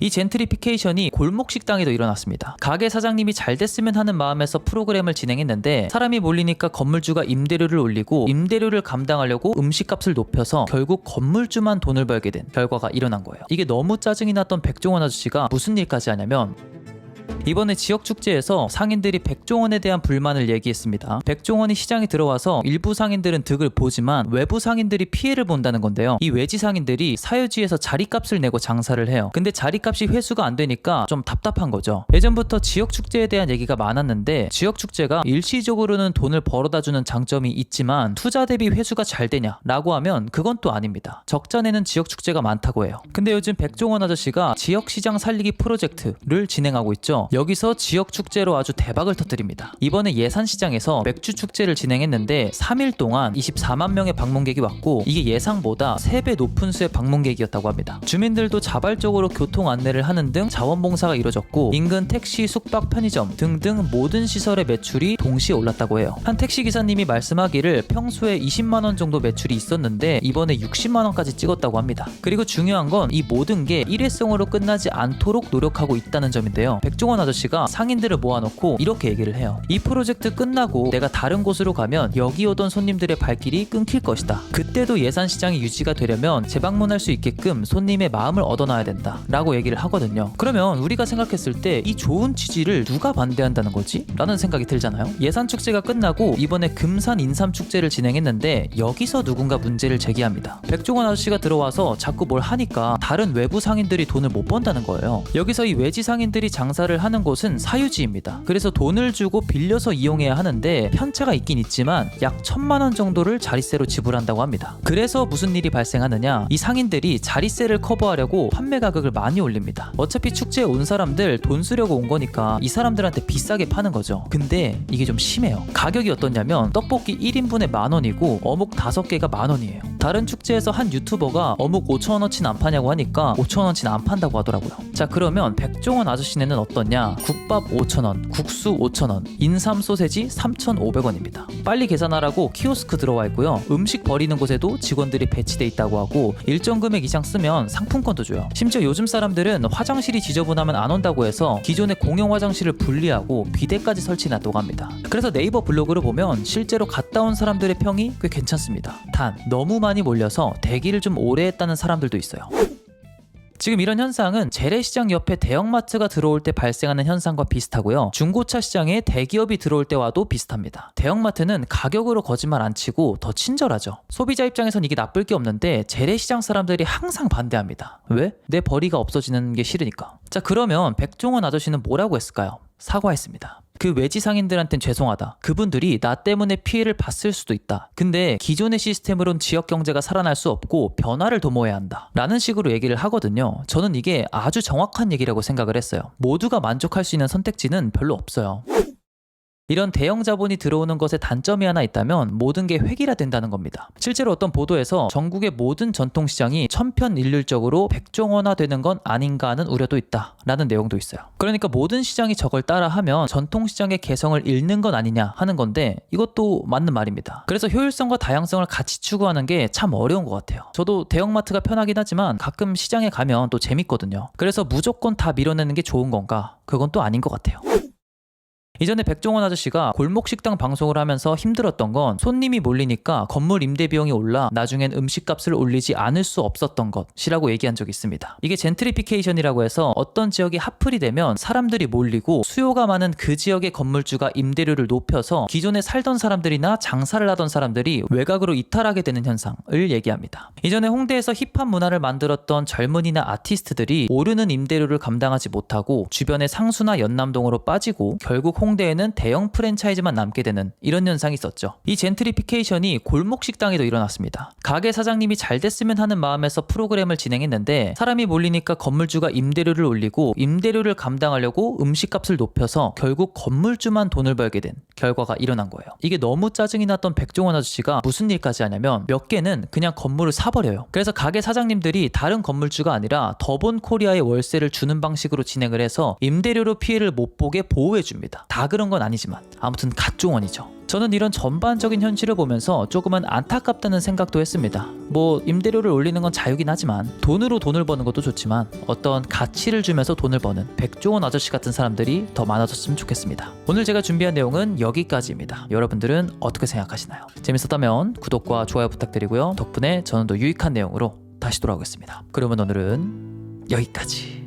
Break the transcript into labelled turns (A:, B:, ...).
A: 이 젠트리피케이션이 골목 식당에도 일어났습니다. 가게 사장님이 잘 됐으면 하는 마음에서 프로그램을 진행했는데 사람이 몰리니까 건물주가 임대료를 올리고 임대료를 감당하려고 음식값을 높여서 결국 건물주만 돈을 벌게 된 결과가 일어난 거예요. 이게 너무 짜증이 났던 백종원 아저씨가 무슨 일까지 하냐면 이번에 지역축제에서 상인들이 백종원에 대한 불만을 얘기했습니다. 백종원이 시장에 들어와서 일부 상인들은 득을 보지만 외부 상인들이 피해를 본다는 건데요. 이 외지 상인들이 사유지에서 자리값을 내고 장사를 해요. 근데 자리값이 회수가 안 되니까 좀 답답한 거죠. 예전부터 지역축제에 대한 얘기가 많았는데 지역축제가 일시적으로는 돈을 벌어다주는 장점이 있지만 투자 대비 회수가 잘 되냐 라고 하면 그건 또 아닙니다. 적자내는 지역축제가 많다고 해요. 근데 요즘 백종원 아저씨가 지역시장 살리기 프로젝트를 진행하고 있죠. 여기서 지역축제로 아주 대박을 터뜨립니다. 이번에 예산시장에서 맥주축제를 진행했는데 3일 동안 24만 명의 방문객이 왔고 이게 예상보다 3배 높은 수의 방문객이었다고 합니다. 주민들도 자발적으로 교통 안내를 하는 등 자원봉사가 이루어졌고 인근 택시, 숙박, 편의점 등등 모든 시설의 매출이 동시에 올랐다고 해요. 한 택시기사님이 말씀하기를 평소에 20만 원 정도 매출이 있었는데 이번에 60만 원까지 찍었다고 합니다. 그리고 중요한 건 이 모든 게 일회성으로 끝나지 않도록 노력하고 있다는 점인데요. 백종원 아저씨가 상인들을 모아놓고 이렇게 얘기를 해요. 이 프로젝트 끝나고 내가 다른 곳으로 가면 여기 오던 손님들의 발길이 끊길 것이다. 그때도 예산시장이 유지가 되려면 재방문할 수 있게끔 손님의 마음을 얻어놔야 된다 라고 얘기를 하거든요. 그러면 우리가 생각했을 때 이 좋은 취지를 누가 반대한다는 거지? 라는 생각이 들잖아요. 예산축제가 끝나고 이번에 금산 인삼축제를 진행했는데 여기서 누군가 문제를 제기합니다. 백종원 아저씨가 들어와서 자꾸 뭘 하니까 다른 외부 상인들이 돈을 못 번다는 거예요. 여기서 이 외지 상인들이 장사를 하는 곳은 사유지입니다. 그래서 돈을 주고 빌려서 이용해야 하는데 편차가 있긴 있지만 약 1,000만 원 정도를 자리세로 지불한다고 합니다. 그래서 무슨 일이 발생하느냐, 이 상인들이 자리세를 커버하려고 판매 가격을 많이 올립니다. 어차피 축제에 온 사람들 돈 쓰려고 온 거니까 이 사람들한테 비싸게 파는 거죠. 근데 이게 좀 심해요. 가격이 어떠냐면 떡볶이 1인분에 10,000원이고 어묵 5개가 10,000원이에요. 다른 축제에서 한 유튜버가 어묵 5,000원어치는 안 파냐고 하니까 5,000원어치는 안 판다고 하더라고요. 자, 그러면 백종원 아저씨네는 어떠냐? 국밥 5,000원, 국수 5,000원, 인삼 소세지 3,500원입니다. 빨리 계산하라고 키오스크 들어와 있고요. 음식 버리는 곳에도 직원들이 배치돼 있다고 하고 일정 금액 이상 쓰면 상품권도 줘요. 심지어 요즘 사람들은 화장실이 지저분하면 안 온다고 해서 기존의 공용 화장실을 분리하고 비데까지 설치해놨다고 합니다. 그래서 네이버 블로그를 보면 실제로 갔다 온 사람들의 평이 꽤 괜찮습니다. 단 너무 많이 몰려서 대기를 좀 오래 했다는 사람들도 있어요. 지금 이런 현상은 재래시장 옆에 대형마트가 들어올 때 발생하는 현상과 비슷하고요. 중고차 시장에 대기업이 들어올 때와도 비슷합니다. 대형마트는 가격으로 거짓말 안 치고 더 친절하죠. 소비자 입장에선 이게 나쁠 게 없는데 재래시장 사람들이 항상 반대합니다. 왜? 내 벌이가 없어지는 게 싫으니까. 자, 그러면 백종원 아저씨는 뭐라고 했을까요? 사과했습니다. 그 외지 상인들한텐 죄송하다. 그분들이 나 때문에 피해를 봤을 수도 있다. 근데 기존의 시스템으론 지역 경제가 살아날 수 없고 변화를 도모해야 한다. 라는 식으로 얘기를 하거든요. 저는 이게 아주 정확한 얘기라고 생각을 했어요. 모두가 만족할 수 있는 선택지는 별로 없어요. 이런 대형 자본이 들어오는 것에 단점이 하나 있다면 모든 게 획일화된다는 겁니다. 실제로 어떤 보도에서 전국의 모든 전통시장이 천편일률적으로 백종원화되는 건 아닌가 하는 우려도 있다 라는 내용도 있어요. 그러니까 모든 시장이 저걸 따라하면 전통시장의 개성을 잃는 건 아니냐 하는 건데 이것도 맞는 말입니다. 그래서 효율성과 다양성을 같이 추구하는 게 참 어려운 것 같아요. 저도 대형마트가 편하긴 하지만 가끔 시장에 가면 또 재밌거든요. 그래서 무조건 다 밀어내는 게 좋은 건가? 그건 또 아닌 것 같아요. 이전에 백종원 아저씨가 골목식당 방송을 하면서 힘들었던 건 손님이 몰리니까 건물 임대 비용이 올라 나중엔 음식값을 올리지 않을 수 없었던 것이라고 얘기한 적이 있습니다. 이게 젠트리피케이션이라고 해서 어떤 지역이 핫플이 되면 사람들이 몰리고 수요가 많은 그 지역의 건물주가 임대료를 높여서 기존에 살던 사람들이나 장사를 하던 사람들이 외곽으로 이탈하게 되는 현상을 얘기합니다. 이전에 홍대에서 힙합 문화를 만들었던 젊은이나 아티스트들이 오르는 임대료를 감당하지 못하고 주변의 상수나 연남동으로 빠지고 결국 홍대에는 대형 프랜차이즈만 남게 되는 이런 현상이 있었죠. 이 젠트리피케이션이 골목 식당에도 일어났습니다. 가게 사장님이 잘 됐으면 하는 마음에서 프로그램을 진행했는데 사람이 몰리니까 건물주가 임대료를 올리고 임대료를 감당하려고 음식값을 높여서 결국 건물주만 돈을 벌게 된 결과가 일어난 거예요. 이게 너무 짜증이 났던 백종원 아저씨가 무슨 일까지 하냐면 몇 개는 그냥 건물을 사버려요. 그래서 가게 사장님들이 다른 건물주가 아니라 더본 코리아의 월세를 주는 방식으로 진행을 해서 임대료로 피해를 못 보게 보호해줍니다. 다 그런 건 아니지만 아무튼 갓종원이죠. 저는 이런 전반적인 현실을 보면서 조금은 안타깝다는 생각도 했습니다. 뭐 임대료를 올리는 건 자유긴 하지만 돈으로 돈을 버는 것도 좋지만 어떤 가치를 주면서 돈을 버는 백종원 아저씨 같은 사람들이 더 많아졌으면 좋겠습니다. 오늘 제가 준비한 내용은 여기까지입니다. 여러분들은 어떻게 생각하시나요? 재밌었다면 구독과 좋아요 부탁드리고요. 덕분에 저는 더 유익한 내용으로 다시 돌아오겠습니다. 그러면 오늘은 여기까지.